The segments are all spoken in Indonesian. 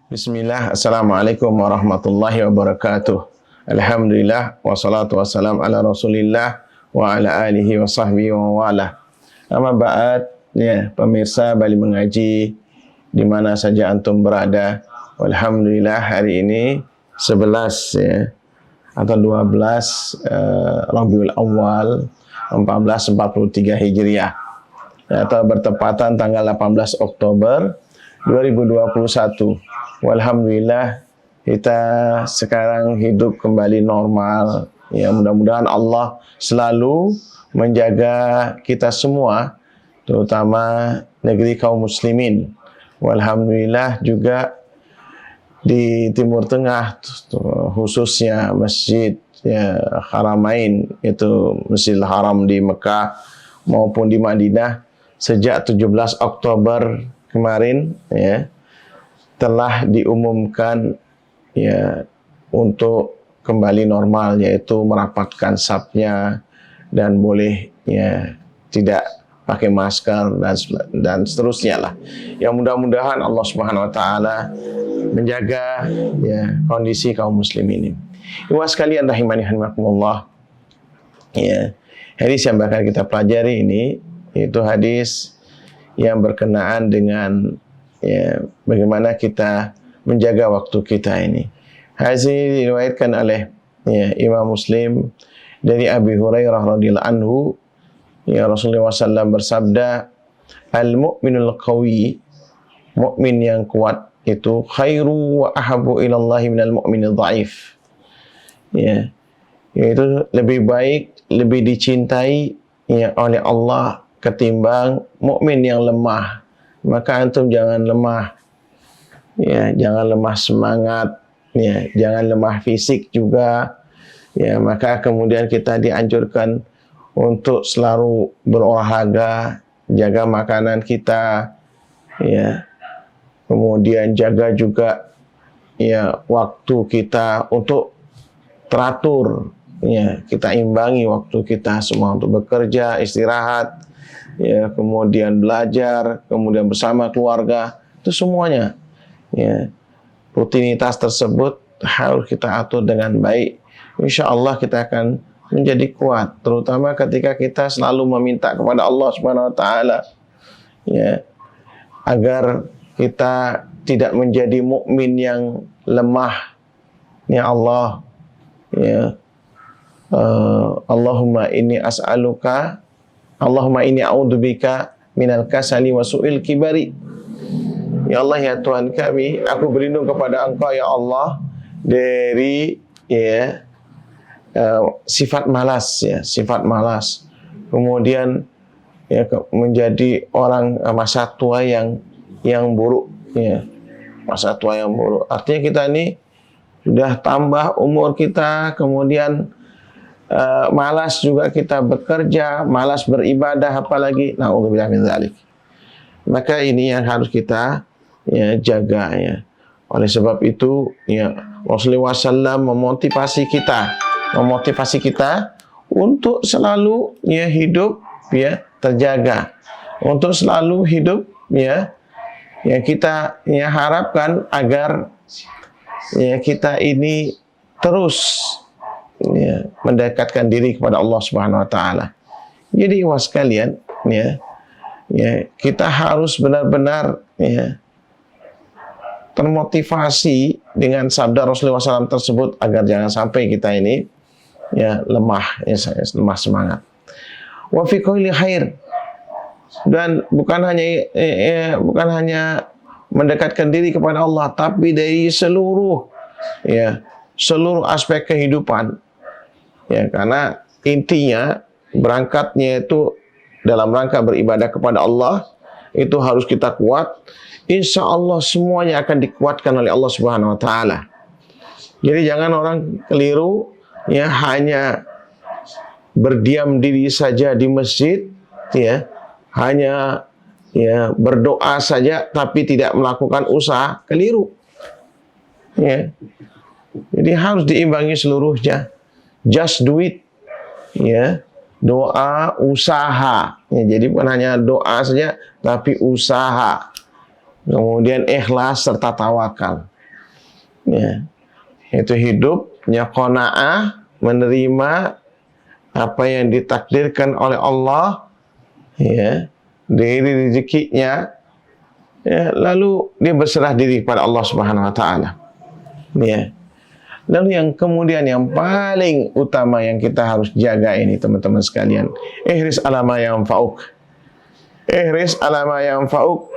Bismillah, Assalamualaikum warahmatullahi wabarakatuh. Alhamdulillah, wassalatu wassalam ala rasulillah wa ala alihi wa sahbihi wa wala. Amma ba'd, ya pemirsa Bali Mengaji di mana saja antum berada. Alhamdulillah hari ini 11 ya atau 12 Rabiul Awal 1443 Hijriah atau bertepatan tanggal 18 Oktober 2021. Alhamdulillah kita sekarang hidup kembali normal. Ya, mudah-mudahan Allah selalu menjaga kita semua, terutama negeri kaum muslimin. Alhamdulillah juga di Timur Tengah, khususnya Masjid ya, Haramain, itu Masjidil Haram di Mekah maupun di Madinah, sejak 17 Oktober kemarin ya telah diumumkan ya untuk kembali normal, yaitu merapatkan safnya dan boleh ya tidak pakai masker dan seterusnya lah. Ya mudah-mudahan Allah Subhanahu wa taala menjaga ya kondisi kaum muslimin ini. Ibu sekalian rahimani rahimakumullah. Ya, hadis yang bakal kita pelajari ini itu hadis yang berkenaan dengan ya bagaimana kita menjaga waktu kita ini. Hadis ini diriwayatkan oleh ya, Imam Muslim dari Abi Hurairah radhiyallahu anhu. Ya Rasulullah SAW bersabda, al-mu'minul qawi, mukmin yang kuat itu khairu wa ahabbu ilallahi minal mu'minil dhaif. Ya, yaitu lebih baik, lebih dicintai ya oleh Allah ketimbang mukmin yang lemah. Maka antum jangan lemah, ya, jangan lemah semangat, ya, jangan lemah fisik juga, ya. Maka kemudian kita dianjurkan untuk selalu berolahraga, jaga makanan kita, ya. Kemudian jaga juga, ya, waktu kita untuk teratur, ya. Kita imbangi waktu kita semua untuk bekerja, istirahat, ya, kemudian belajar, kemudian bersama keluarga, itu semuanya ya, rutinitas tersebut harus kita atur dengan baik. Insya Allah kita akan menjadi kuat, terutama ketika kita selalu meminta kepada Allah Subhanahu wa taala ya, agar kita tidak menjadi mukmin yang lemah. Ya Allah, ya Allahumma inni a'udzubika minal kasali wa su'il kibari. Ya Allah, ya Tuhan kami, aku berlindung kepada Engkau ya Allah dari ya sifat malas ya, sifat malas. Kemudian ya menjadi orang masa tua yang buruk ya. Masa tua yang buruk. Artinya kita ini sudah tambah umur kita, kemudian malas juga kita bekerja, malas beribadah apalagi. Na'udzubillah min dzalik. Maka ini yang harus kita ya jaga ya. Oleh sebab itu ya Rasulullah SAW memotivasi kita untuk selalu ya hidup ya terjaga, untuk selalu hidup ya yang kita ya harapkan agar ya kita ini terus ya, mendekatkan diri kepada Allah Subhanahu wa taala. Jadi wah sekalian ya, kita harus benar-benar ya termotivasi dengan sabda Rasulullah SAW tersebut agar jangan sampai kita ini ya lemah semangat. Wa fi kulli khair, dan bukan hanya mendekatkan diri kepada Allah, tapi dari seluruh aspek kehidupan. Ya, karena intinya berangkatnya itu dalam rangka beribadah kepada Allah, itu harus kita kuat. Insya Allah semuanya akan dikuatkan oleh Allah Subhanahu wa taala. Jadi jangan orang keliru ya hanya berdiam diri saja di masjid ya, hanya ya berdoa saja tapi tidak melakukan usaha, keliru. Ya. Jadi harus diimbangi seluruhnya. Just do it. Ya, doa, usaha. Ya, jadi bukan hanya doa saja, tapi usaha. Kemudian ikhlas serta tawakal. Ya, itu hidupnya qanaah, menerima apa yang ditakdirkan oleh Allah, ya, dari rezekinya, ya, lalu dia berserah diri kepada Allah Subhanahu wa taala. Ya. Lalu yang kemudian yang paling utama yang kita harus jaga ini teman-teman sekalian, ihris ala ma yanfa'uk. Ihris ala ma yanfa'uk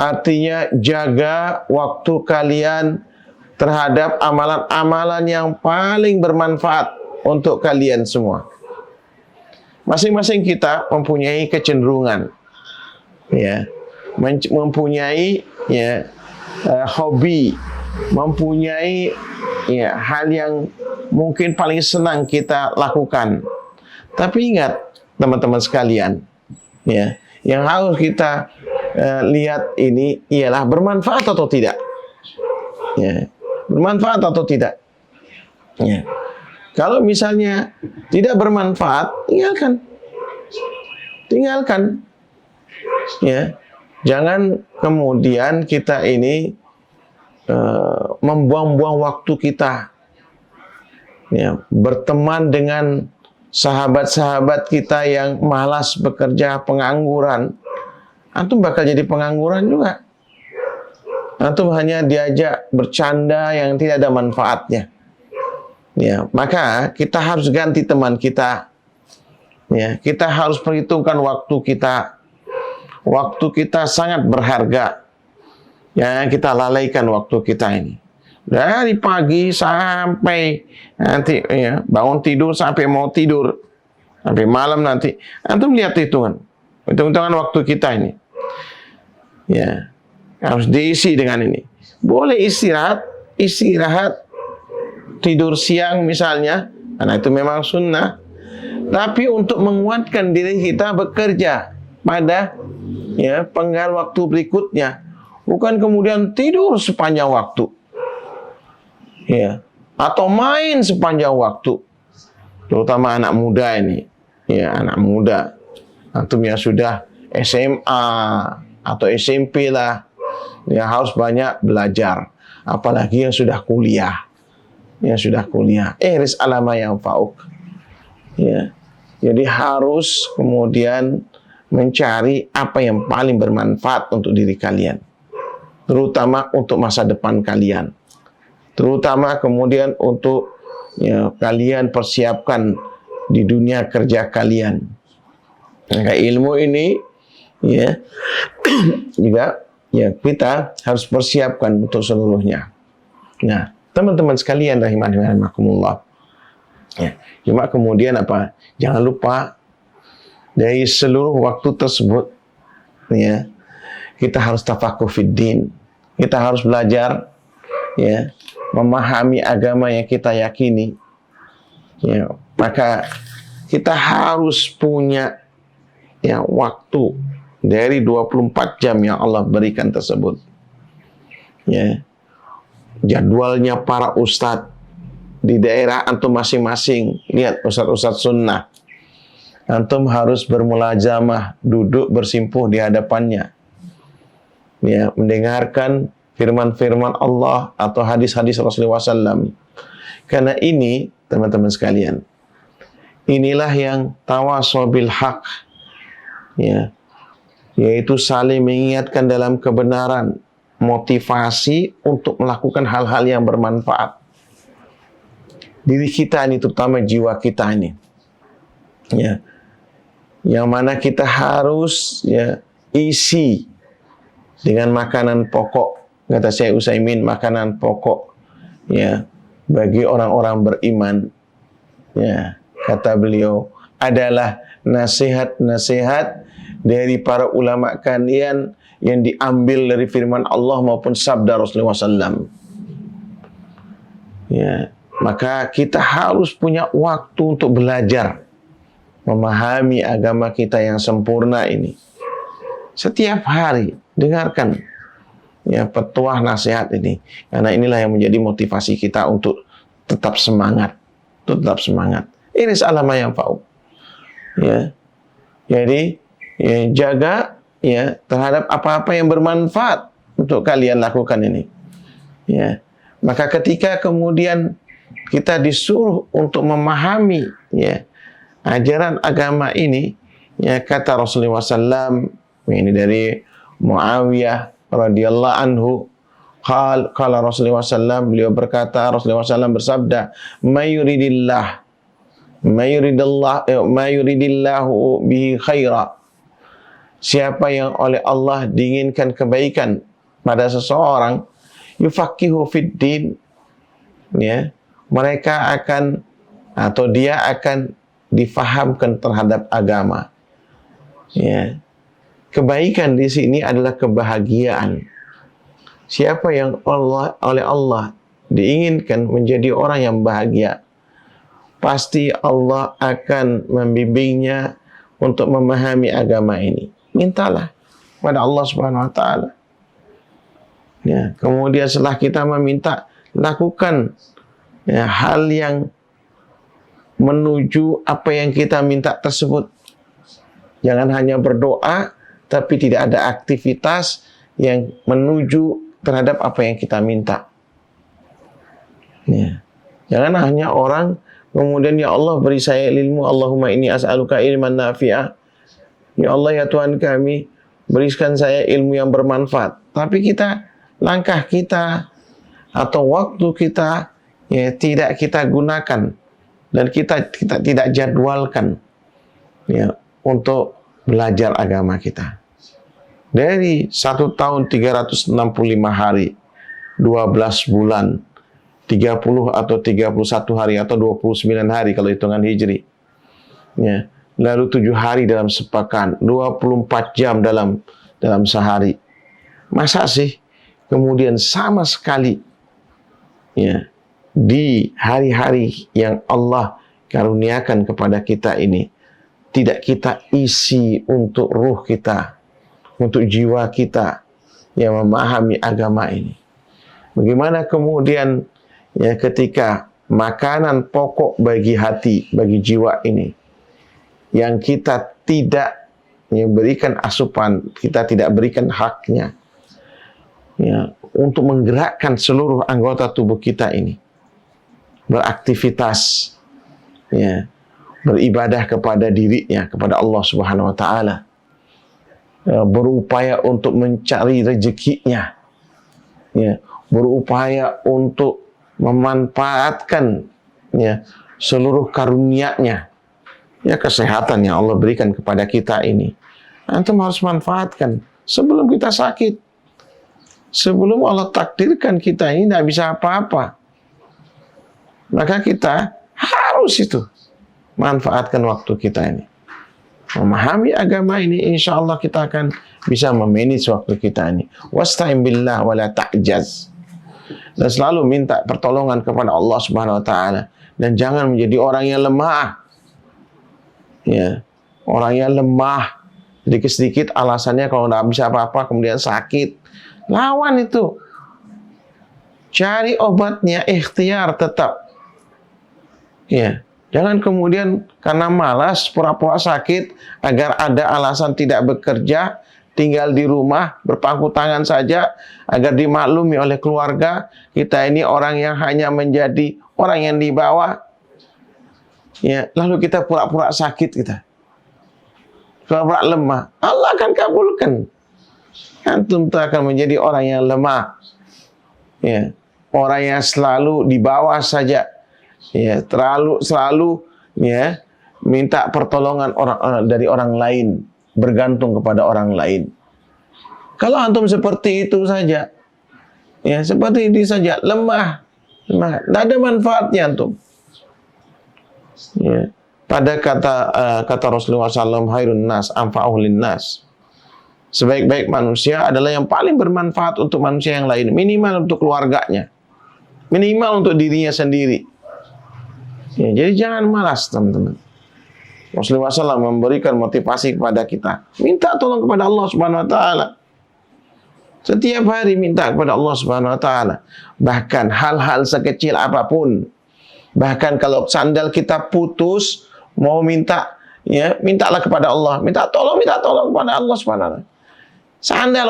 artinya jaga waktu kalian terhadap amalan-amalan yang paling bermanfaat untuk kalian semua. Masing-masing kita mempunyai kecenderungan, ya, mempunyai, ya, hobi, mempunyai, ya, hal yang mungkin paling senang kita lakukan. Tapi ingat teman-teman sekalian, ya, yang harus kita lihat ini ialah bermanfaat atau tidak. Ya, bermanfaat atau tidak. Ya. Kalau misalnya tidak bermanfaat, tinggalkan. Tinggalkan. Ya. Jangan kemudian kita ini membuang-buang waktu kita, ya, berteman dengan sahabat-sahabat kita yang malas bekerja, pengangguran. Antum bakal jadi pengangguran juga. Antum hanya diajak bercanda yang tidak ada manfaatnya. Ya, maka kita harus ganti teman kita. Ya, kita harus perhitungkan waktu kita. Waktu kita sangat berharga. Ya, kita lalaikan waktu kita ini. Dari pagi sampai nanti, ya, bangun tidur sampai mau tidur. Sampai malam nanti. Antum lihat hitungan. Hitung-hitungan waktu kita ini. Ya, harus diisi dengan ini. Boleh istirahat, tidur siang misalnya, karena itu memang sunnah. Tapi untuk menguatkan diri kita bekerja pada, ya, penggal waktu berikutnya, bukan kemudian tidur sepanjang waktu, ya, atau main sepanjang waktu. Terutama anak muda ini, ya, anak muda, antum yang sudah SMA atau SMP lah, ya, harus banyak belajar. Apalagi yang sudah kuliah. Yang sudah kuliah. Ihris ala ma yanfa'uk. Ya. Jadi harus kemudian mencari apa yang paling bermanfaat untuk diri kalian. Terutama untuk masa depan kalian. Terutama kemudian untuk, ya, kalian persiapkan di dunia kerja kalian. Maka ilmu ini, ya, juga, ya, kita harus persiapkan untuk seluruhnya. Nah, teman-teman sekalian rahimani wa rahimakumullah. Ya, cuma kemudian apa? Jangan lupa dari seluruh waktu tersebut, ya, kita harus tafaqquh fid din. Kita harus belajar, ya, memahami agama yang kita yakini. Ya, maka kita harus punya, ya, waktu dari 24 jam yang Allah berikan tersebut. Ya. Jadwalnya para ustadz di daerah antum masing-masing. Lihat ustadz-ustadz sunnah. Antum harus bermulazamah, duduk bersimpuh di hadapannya. Ya, mendengarkan firman-firman Allah atau hadis-hadis Rasulullah SAW. Karena ini, teman-teman sekalian, inilah yang tawasau bil haq, ya, yaitu saling mengingatkan dalam kebenaran, motivasi untuk melakukan hal-hal yang bermanfaat. Diri kita ini, terutama jiwa kita ini, ya, yang mana kita harus, ya, isi dengan makanan pokok. Kata Syekh Utsaimin, makanan pokok, ya, bagi orang-orang beriman, ya, kata beliau, adalah nasihat-nasihat dari para ulama kalian yang diambil dari firman Allah maupun sabda Rasulullah SAW. Ya, maka kita harus punya waktu untuk belajar, memahami agama kita yang sempurna ini. Setiap hari dengarkan, ya, petuah nasihat ini, karena inilah yang menjadi motivasi kita untuk tetap semangat, tetap semangat. Iris alama yang fa'u. Ya, jadi, ya, jaga, ya, terhadap apa-apa yang bermanfaat untuk kalian lakukan ini. Ya, Maka ketika kemudian kita disuruh untuk memahami ya ajaran agama ini, ya kata Rasulullah SAW, ini dari Muawiyah radhiyallahu anhu, qala Rasulullah SAW, beliau berkata, Rasulullah SAW bersabda, mayuridillahu bihi khaira, siapa yang oleh Allah diinginkan kebaikan pada seseorang, yufaqihu fid din, ya, mereka akan atau dia akan difahamkan terhadap agama. Ya. Kebaikan di sini adalah kebahagiaan. Siapa yang oleh Allah diinginkan menjadi orang yang bahagia, pasti Allah akan membimbingnya untuk memahami agama ini. Mintalah kepada Allah Subhanahu wa taala. Ya, kemudian setelah kita meminta, lakukan ya, hal yang menuju apa yang kita minta tersebut. Jangan hanya berdoa, tapi tidak ada aktivitas yang menuju terhadap apa yang kita minta. Ya. Jangan hanya orang kemudian, ya Allah beri saya ilmu, Allahumma inni as'aluka ilman nafi'ah. Ya Allah ya Tuhan kami, berikan saya ilmu yang bermanfaat. Tapi langkah kita atau waktu kita ya tidak kita gunakan dan kita tidak jadwalkan ya untuk belajar agama kita. Dari 1 tahun 365 hari, 12 bulan, 30 atau 31 hari atau 29 hari kalau hitungan Hijri. Ya. Lalu 7 hari dalam sepekan, 24 jam dalam sehari. Masa sih kemudian sama sekali ya di hari-hari yang Allah karuniakan kepada kita ini tidak kita isi untuk ruh kita, untuk jiwa kita yang memahami agama ini. Bagaimana kemudian ya ketika makanan pokok bagi hati, bagi jiwa ini yang kita tidak berikan asupan, kita tidak berikan haknya ya untuk menggerakkan seluruh anggota tubuh kita ini beraktivitas ya, beribadah kepada dirinya, kepada Allah Subhanahu wa taala, berupaya untuk mencari rezekinya ya, berupaya untuk memanfaatkan ya seluruh karunia-Nya. Ya, kesehatan yang Allah berikan kepada kita ini, antum harus manfaatkan sebelum kita sakit. Sebelum Allah takdirkan kita ini tidak bisa apa-apa, maka kita harus itu manfaatkan waktu kita ini. Memahami agama ini, insya Allah kita akan bisa memanage waktu kita ini. Wasta'in billah wa la ta'jaz. Dan selalu minta pertolongan kepada Allah Subhanahu wa taala, dan jangan menjadi orang yang lemah. Ya, orang yang lemah, sedikit-sedikit alasannya kalau tidak bisa apa-apa kemudian sakit. Lawan itu. Cari obatnya, ikhtiar tetap. Ya, jangan kemudian karena malas pura-pura sakit agar ada alasan tidak bekerja, tinggal di rumah berpangku tangan saja agar dimaklumi oleh keluarga kita ini orang yang hanya menjadi orang yang di bawah. Ya, lalu kita pura-pura sakit, kita pura-pura lemah, Allah akan kabulkan. Antum akan menjadi orang yang lemah, ya, orang yang selalu di bawah saja, ya, selalu ya minta pertolongan dari orang lain, bergantung kepada orang lain. Kalau antum seperti itu saja, ya seperti ini saja, lemah, tidak ada manfaatnya antum. Ya. Pada kata Rasulullah SAW, hairun nas anfa'uhu linnas. Sebaik-baik manusia adalah yang paling bermanfaat untuk manusia yang lain, minimal untuk keluarganya, minimal untuk dirinya sendiri. Ya, jadi jangan malas, teman-teman. Rasulullah SAW memberikan motivasi kepada kita, minta tolong kepada Allah Subhanahu wa taala. Setiap hari minta kepada Allah Subhanahu wa taala. Bahkan hal-hal sekecil apapun. Bahkan kalau sandal kita putus, mau minta, ya, mintalah kepada Allah. Minta tolong kepada Allah Subhanahu wa taala.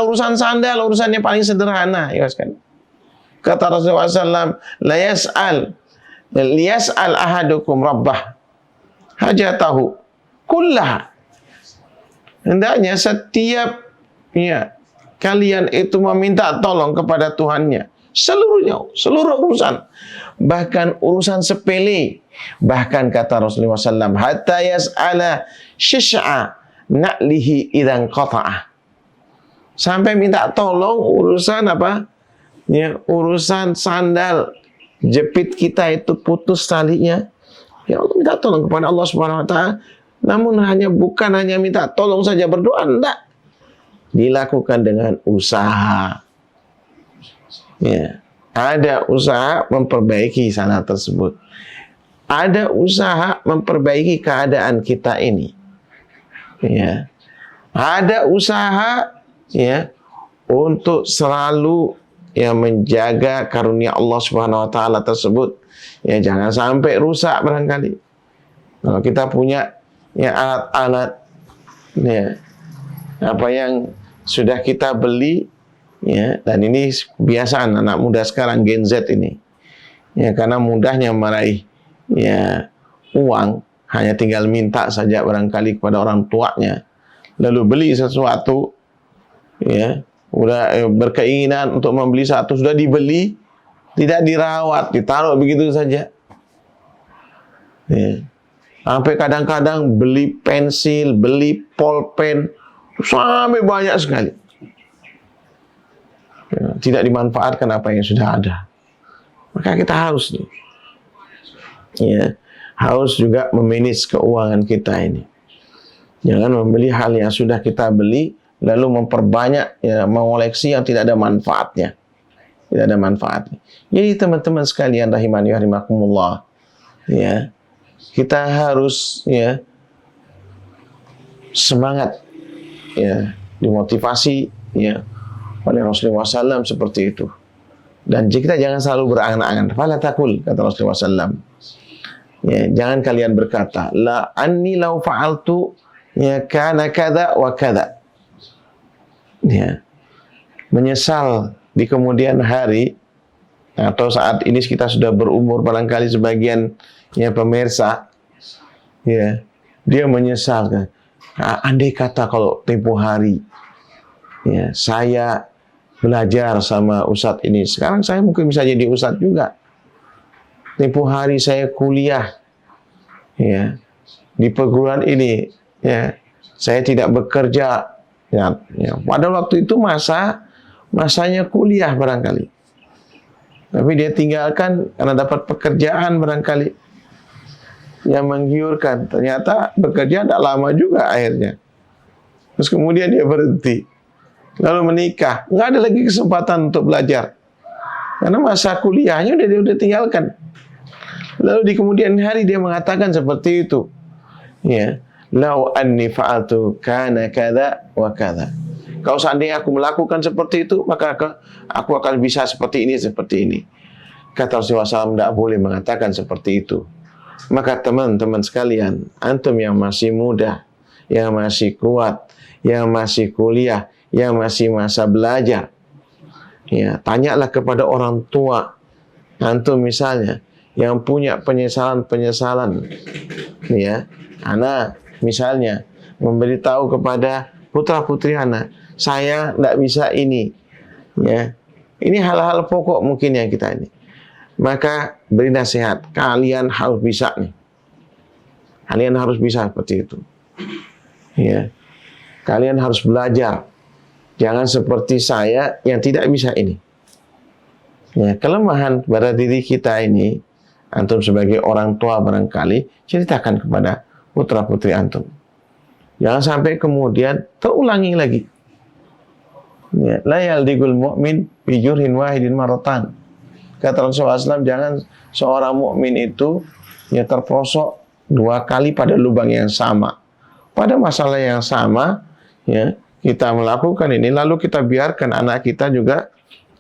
Urusan sandal, urusan yang paling sederhana, ya kan. Kata Rasulullah SAW, liyas'al ahadukum rabbah hajatahu kullaha. Hendaknya setiap kalian itu meminta tolong kepada Tuhannya seluruhnya, seluruh urusan, bahkan urusan sepele. Bahkan kata Rasulullah SAW, hatta yas'ala syis'a na'lihi idzan qata'ah, sampai minta tolong urusan apa? Ya, urusan sandal jepit kita itu putus talinya. Ya, Allah minta tolong kepada Allah Subhanahu wa taala. Namun bukan hanya minta tolong saja, berdoa enggak. Dilakukan dengan usaha. Ya, ada usaha memperbaiki sana tersebut. Ada usaha memperbaiki keadaan kita ini. Ya. Ada usaha untuk selalu menjaga karunia Allah Subhanahu wa taala tersebut. Ya, jangan sampai rusak barangkali. Kalau kita punya alat-alat apa yang sudah kita beli, dan ini kebiasaan anak muda sekarang, Gen Z ini, karena mudahnya meraih uang, hanya tinggal minta saja barangkali kepada orang tuanya, lalu beli sesuatu, udah berkeinginan untuk membeli satu, sudah dibeli, tidak dirawat, ditaruh begitu saja. Sampai kadang-kadang beli pensil, beli pulpen, sampai banyak sekali. Tidak dimanfaatkan apa yang sudah ada. Maka kita harus harus juga memanage keuangan kita ini. Jangan membeli hal yang sudah kita beli, lalu memperbanyak, mengoleksi yang tidak ada manfaatnya. Tidak ada manfaatnya. Jadi teman-teman sekalian rahimani wa rahimakumullah, kita harus semangat, dimotivasi oleh Rasulullah SAW seperti itu. Dan kita jangan selalu berangan-angan. Fala takul, kata Rasulullah SAW. Jangan kalian berkata, la anni law fa'altu kana kada wa kada. Menyesal di kemudian hari, atau saat ini kita sudah berumur, barangkali sebagian pemirsa, dia menyesal. Andai kata kalau tempoh hari saya belajar sama ustadz ini, sekarang saya mungkin bisa jadi ustadz juga. Tempoh hari saya kuliah di perguruan ini, saya tidak bekerja. Pada waktu itu masanya kuliah barangkali, tapi dia tinggalkan karena dapat pekerjaan barangkali yang menggiurkan. Ternyata bekerja tidak lama juga akhirnya. Terus kemudian dia berhenti, lalu menikah, nggak ada lagi kesempatan untuk belajar karena masa kuliahnya dia udah tinggalkan. Lalu di kemudian hari dia mengatakan seperti itu, lau anni fa'altu kana kada wa kada. Kalau seandainya aku melakukan seperti itu, maka aku akan bisa seperti ini, seperti ini. Kata Rasulullah SAW, tidak boleh mengatakan seperti itu. Maka teman-teman sekalian, antum yang masih muda, yang masih kuat, yang masih kuliah, yang masih masa belajar, tanyalah kepada orang tua antum misalnya, yang punya penyesalan-penyesalan, anak misalnya memberitahu kepada putra-putri anak, saya tidak bisa ini, ini hal-hal pokok mungkin yang kita ini. Maka beri nasihat, kalian harus bisa nih, kalian harus bisa seperti itu, kalian harus belajar, jangan seperti saya yang tidak bisa ini. Kelemahan pada diri kita ini, antum sebagai orang tua barangkali ceritakan kepada putra-putri antum. Jangan sampai kemudian terulangi lagi. La yaldigul mu'min bi jurhin wahidin maratan. Kata Rasulullah SAW, jangan seorang mukmin itu terperosok dua kali pada lubang yang sama. Pada masalah yang sama, kita melakukan ini, lalu kita biarkan anak kita juga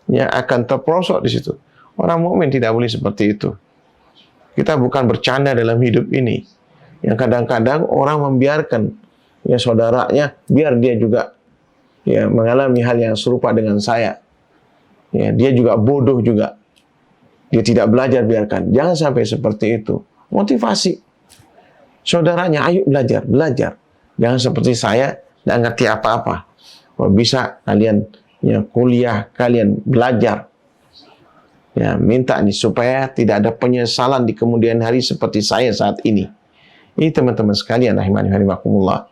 akan terperosok di situ. Orang mukmin tidak boleh seperti itu. Kita bukan bercanda dalam hidup ini. Yang kadang-kadang orang membiarkan saudaranya biar dia juga mengalami hal yang serupa dengan saya. ya, dia juga bodoh juga. Dia tidak belajar, biarkan. Jangan sampai seperti itu. Motivasi saudaranya, ayo belajar, belajar. Jangan seperti saya, tidak ngerti apa-apa. Kalau bisa kalian ya kuliah, kalian belajar. Ya, minta nih supaya tidak ada penyesalan di kemudian hari seperti saya saat ini. Ini teman-teman sekalian, rahimakumullah.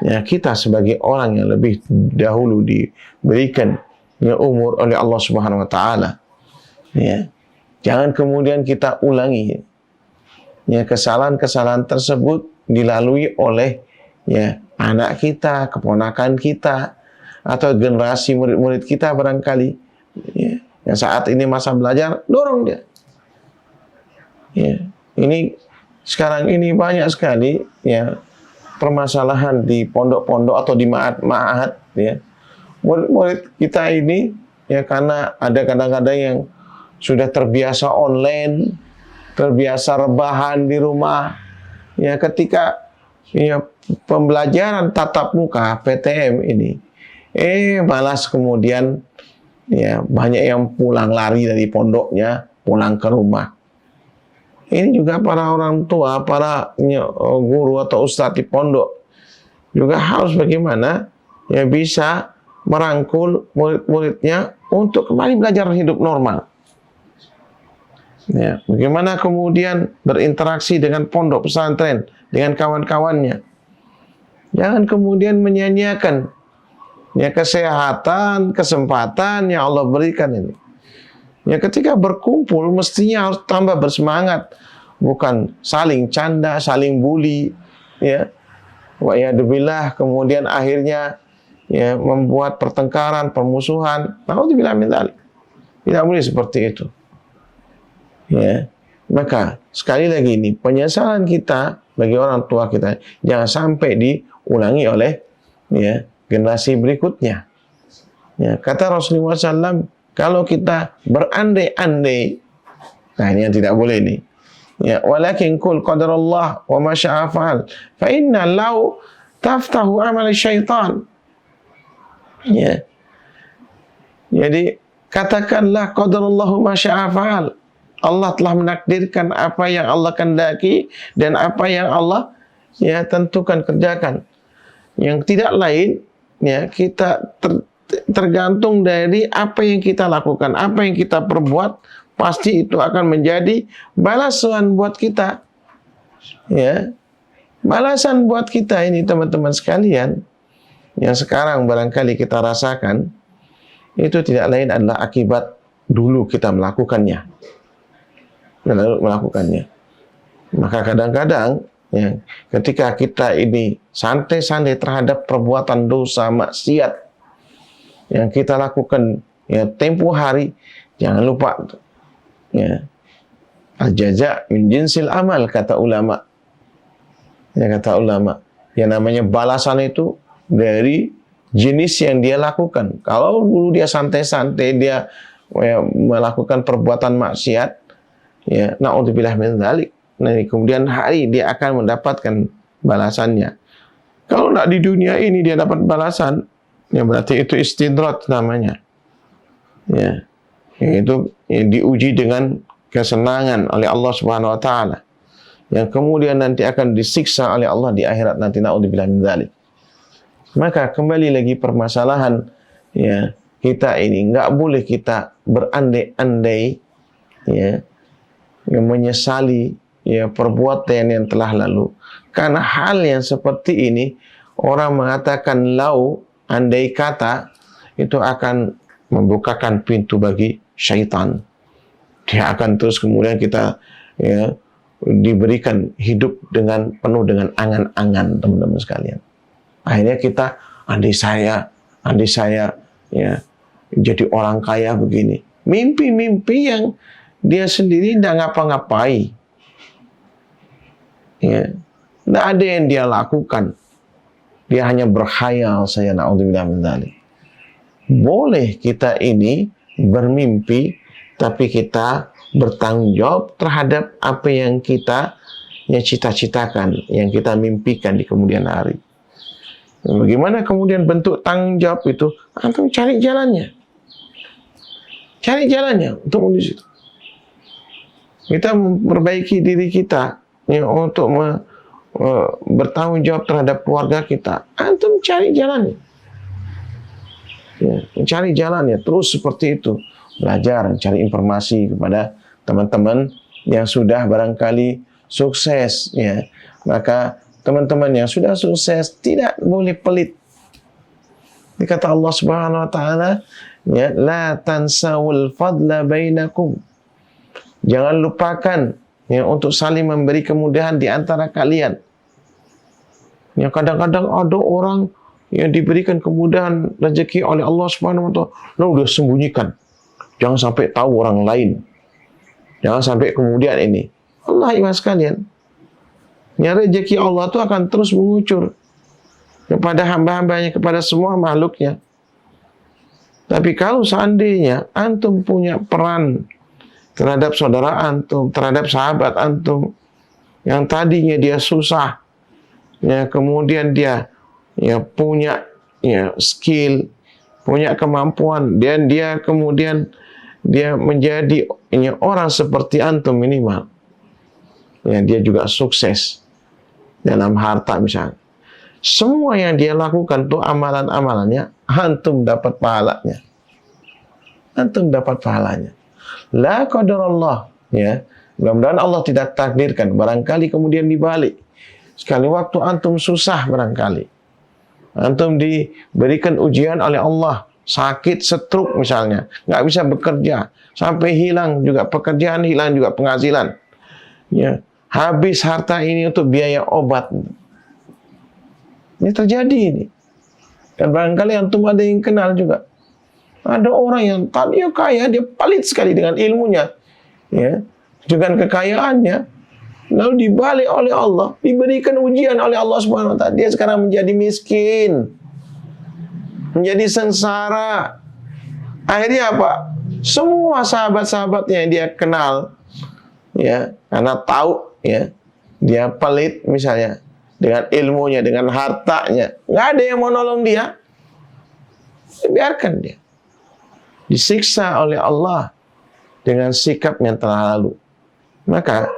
Ya, kita sebagai orang yang lebih dahulu diberikan ya umur oleh Allah Subhanahu wa taala. Ya. Jangan kemudian kita ulangi ya kesalahan-kesalahan tersebut dilalui oleh ya anak kita, keponakan kita, atau generasi murid-murid kita barangkali. Ya, yang saat ini masa belajar, dorong dia. Ya, ini sekarang ini banyak sekali ya permasalahan di pondok-pondok atau di ma'had ya. Murid-murid kita ini ya karena ada kadang-kadang yang sudah terbiasa online, terbiasa rebahan di rumah. Ya, ketika ya pembelajaran tatap muka PTM ini, malas kemudian ya banyak yang pulang lari dari pondoknya, pulang ke rumah. Ini juga para orang tua, para guru atau ustadz di pondok juga harus bagaimana ya bisa merangkul murid-muridnya untuk kembali belajar hidup normal. Ya, bagaimana kemudian berinteraksi dengan pondok pesantren, dengan kawan-kawannya. Jangan kemudian menyanyiakan ya kesehatan, kesempatan yang Allah berikan ini. Ya, ketika berkumpul mestinya harus tambah bersemangat, bukan saling canda, saling bully, ya. Wa ya'dubillah, kemudian akhirnya ya membuat pertengkaran, permusuhan. Naudzubillah min dzalik. Tidak boleh seperti itu. Ya, maka sekali lagi ini penyesalan kita bagi orang tua kita jangan sampai diulangi oleh ya generasi berikutnya. Ya, kata Rasulullah SAW, kalau kita berandai-andai, nah ini yang tidak boleh nih. Ya, walakin kul qadarullah wa ma syaa fa'al, fa inna law taftahu amal syaitan. Ya. Jadi katakanlah qadarullahu ma syaa fa'al. Allah telah menakdirkan apa yang Allah kehendaki dan apa yang Allah ya tentukan kerjakan. Yang tidak lain ya kita tergantung dari apa yang kita lakukan, apa yang kita perbuat, pasti itu akan menjadi balasan buat kita. Ya. Balasan buat kita ini teman-teman sekalian yang sekarang barangkali kita rasakan itu tidak lain adalah akibat dulu kita melakukannya. Maka kadang-kadang ya, ketika kita ini santai-santai terhadap perbuatan dosa maksiat yang kita lakukan ya tempo hari, jangan lupa ya al-jaza' min jinsil amal, kata ulama. Ya, kata ulama, yang namanya balasan itu dari jenis yang dia lakukan. Kalau dulu dia santai-santai, dia ya, melakukan perbuatan maksiat, ya, na'udzubillah min dzalik. Nah, kemudian hari dia akan mendapatkan balasannya. Kalau tidak di dunia ini dia dapat balasan, ya berarti itu istidrat namanya. Ya, itu ya, diuji dengan kesenangan oleh Allah Subhanahu wa taala. Yang kemudian nanti akan disiksa oleh Allah di akhirat nanti, na'udzubillah min dzalik. Maka kembali lagi permasalahan ya, kita ini enggak boleh kita berandai-andai ya, yang menyesali ya perbuatan yang telah lalu. Karena hal yang seperti ini orang mengatakan lau, andai kata, itu akan membukakan pintu bagi syaitan. Dia akan terus kemudian kita ya diberikan hidup dengan penuh dengan angan-angan, teman-teman sekalian. Akhirnya kita andai saya ya jadi orang kaya begini. Mimpi-mimpi yang dia sendiri tidak ngapa-ngapai. Ya, tidak ada yang dia lakukan. Dia hanya berkhayal saja, na'udzubillah min dzalik. Boleh kita ini bermimpi, tapi kita bertanggung jawab terhadap apa yang kita ya cita-citakan, yang kita mimpikan di kemudian hari. Bagaimana kemudian bentuk tanggung jawab itu? Antum cari jalannya. Cari jalannya untuk menuju situ. Kita memperbaiki diri kita ya, untuk bertanggung jawab terhadap keluarga kita. Antum cari jalannya. Ya, cari jalannya terus seperti itu. Belajar, cari informasi kepada teman-teman yang sudah barangkali sukses. Ya. Maka teman-teman yang sudah sukses tidak boleh pelit. Dikata Allah Subhanahu wa taala, ya, la tansawul fadla bainakum. Jangan lupakan ya, untuk saling memberi kemudahan di antara kalian. Ya, kadang-kadang ada orang yang diberikan kemudahan rezeki oleh Allah Subhanahu wa taala, lalu dia sembunyikan. Jangan sampai tahu orang lain. Jangan sampai kemudian ini. Allah ikhlas sekalian. Ya, rezeki Allah itu akan terus mengucur kepada hamba-hambanya, kepada semua makhluknya. Tapi kalau seandainya antum punya peran terhadap saudara antum, terhadap sahabat antum, yang tadinya dia susah, ya kemudian dia ya punya ya skill, punya kemampuan, dan dia kemudian dia menjadi ya, orang seperti antum minimal, ya dia juga sukses dalam harta misalnya. Semua yang dia lakukan tuh amalan-amalannya, antum dapat pahalanya. Antum dapat pahalanya. La qadarullah, ya. Mudah-mudahan Allah tidak takdirkan, barangkali kemudian dibalik. Sekali waktu antum susah barangkali. Antum diberikan ujian oleh Allah, sakit, stroke misalnya, nggak bisa bekerja, sampai hilang juga pekerjaan, hilang juga penghasilan. Ya, habis harta ini untuk biaya obat. Ini terjadi ini. Dan barangkali antum ada yang kenal juga. Ada orang yang tadinya kaya, dia pelit sekali dengan ilmunya, ya, dengan kekayaannya, lalu dibalik oleh Allah, diberikan ujian oleh Allah Subhanahu wa taala. Dia sekarang menjadi miskin, menjadi sengsara. Akhirnya apa? Semua sahabat-sahabatnya yang dia kenal, ya, karena tahu, ya, dia pelit misalnya dengan ilmunya, dengan hartanya, nggak ada yang mau nolong dia. Biarkan dia disiksa oleh Allah dengan sikap yang telah lalu. Maka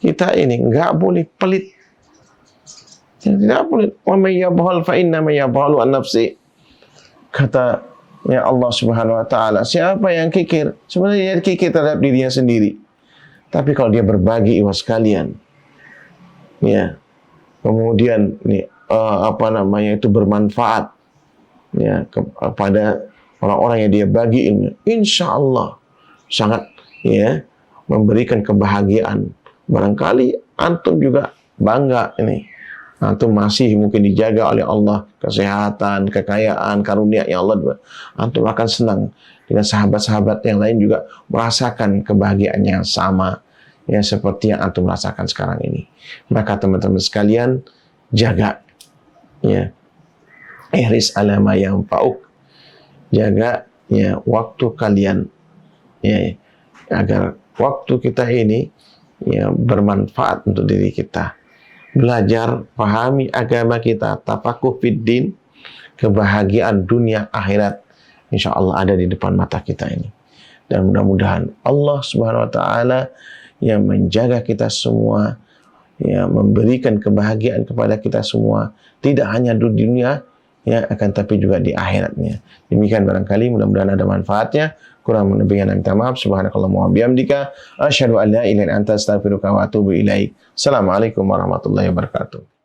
kita ini nggak boleh pelit. Tidak boleh. Wa may yabhal fa inna may yabhalu an nafsi. Kata ya Allah Subhanahu wa taala, siapa yang kikir, sebenarnya dia kikir terhadap dirinya sendiri. Tapi kalau dia berbagi iwas kalian, ya, kemudian nih itu bermanfaat ya kepada orang-orang yang dia bagi ilmu, insya Allah sangat ya memberikan kebahagiaan. Barangkali antum juga bangga ini, antum masih mungkin dijaga oleh Allah kesehatan, kekayaan, karunia yang Allah, antum akan senang dengan sahabat-sahabat yang lain juga merasakan kebahagiaan yang sama ya seperti yang antum rasakan sekarang ini. Maka teman-teman sekalian, jaga ya ihris ala ma yanfa'uk, jaga ya waktu kalian ya agar waktu kita ini ya bermanfaat untuk diri kita. Belajar, pahami agama kita, tafakuh fid din, kebahagiaan dunia akhirat insya Allah ada di depan mata kita ini. Dan mudah-mudahan Allah Subhanahu wa taala yang menjaga kita semua, ya memberikan kebahagiaan kepada kita semua, tidak hanya di dunia ya, akan tapi juga di akhiratnya. Demikian barangkali, mudah-mudahan ada manfaatnya. Kurang lebihnya minta maaf. Subhanakallahumma wa bihamdika asyhadu an la ilaha illa anta astaghfiruka wa atubu ilaik. Assalamualaikum warahmatullahi wabarakatuh.